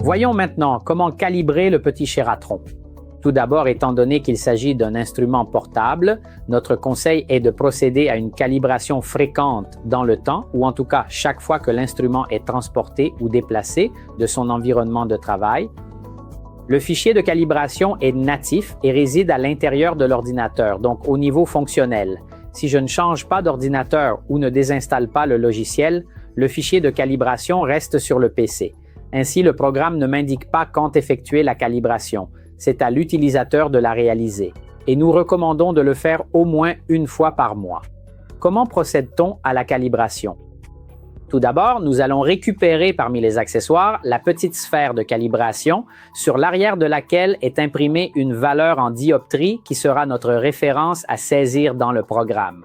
Voyons maintenant comment calibrer le petit Chératron. Tout d'abord, étant donné qu'il s'agit d'un instrument portable, notre conseil est de procéder à une calibration fréquente dans le temps, ou en tout cas chaque fois que l'instrument est transporté ou déplacé de son environnement de travail. Le fichier de calibration est natif et réside à l'intérieur de l'ordinateur, donc au niveau fonctionnel. Si je ne change pas d'ordinateur ou ne désinstalle pas le logiciel, le fichier de calibration reste sur le PC. Ainsi, le programme ne m'indique pas quand effectuer la calibration. C'est à l'utilisateur de la réaliser. Et nous recommandons de le faire au moins une fois par mois. Comment procède-t-on à la calibration? Tout d'abord, nous allons récupérer parmi les accessoires la petite sphère de calibration sur l'arrière de laquelle est imprimée une valeur en dioptrie qui sera notre référence à saisir dans le programme.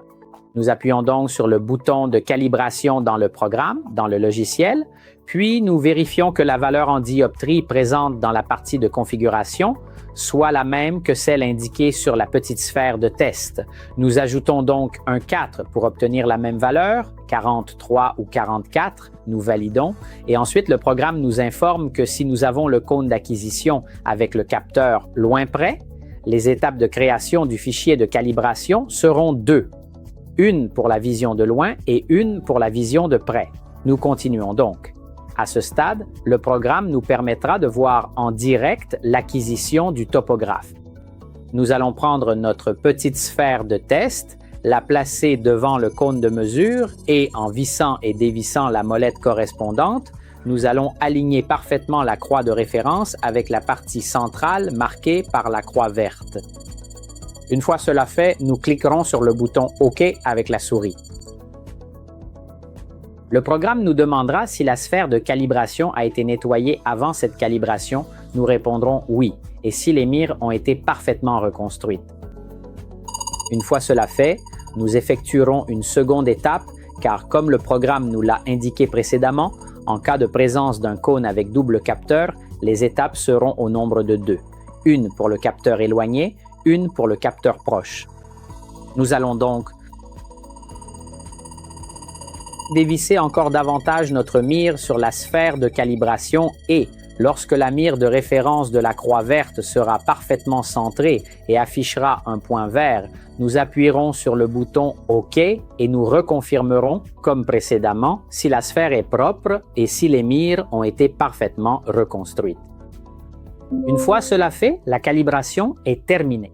Nous appuyons donc sur le bouton de calibration dans le programme, dans le logiciel, puis nous vérifions que la valeur en dioptrie présente dans la partie de configuration soit la même que celle indiquée sur la petite sphère de test. Nous ajoutons donc un 4 pour obtenir la même valeur, 43 ou 44, nous validons, et ensuite le programme nous informe que si nous avons le cône d'acquisition avec le capteur loin près, les étapes de création du fichier de calibration seront 2. Une pour la vision de loin et une pour la vision de près. Nous continuons donc. À ce stade, le programme nous permettra de voir en direct l'acquisition du topographe. Nous allons prendre notre petite sphère de test, la placer devant le cône de mesure et en vissant et dévissant la molette correspondante, nous allons aligner parfaitement la croix de référence avec la partie centrale marquée par la croix verte. Une fois cela fait, nous cliquerons sur le bouton OK avec la souris. Le programme nous demandera si la sphère de calibration a été nettoyée avant cette calibration. Nous répondrons oui, et si les mires ont été parfaitement reconstruites. Une fois cela fait, nous effectuerons une seconde étape, car comme le programme nous l'a indiqué précédemment, en cas de présence d'un cône avec double capteur, les étapes seront au nombre de 2. Une pour le capteur éloigné, une pour le capteur proche. Nous allons donc dévisser encore davantage notre mire sur la sphère de calibration et, lorsque la mire de référence de la croix verte sera parfaitement centrée et affichera un point vert, nous appuierons sur le bouton OK et nous reconfirmerons, comme précédemment, si la sphère est propre et si les mires ont été parfaitement reconstruites. Une fois cela fait, la calibration est terminée.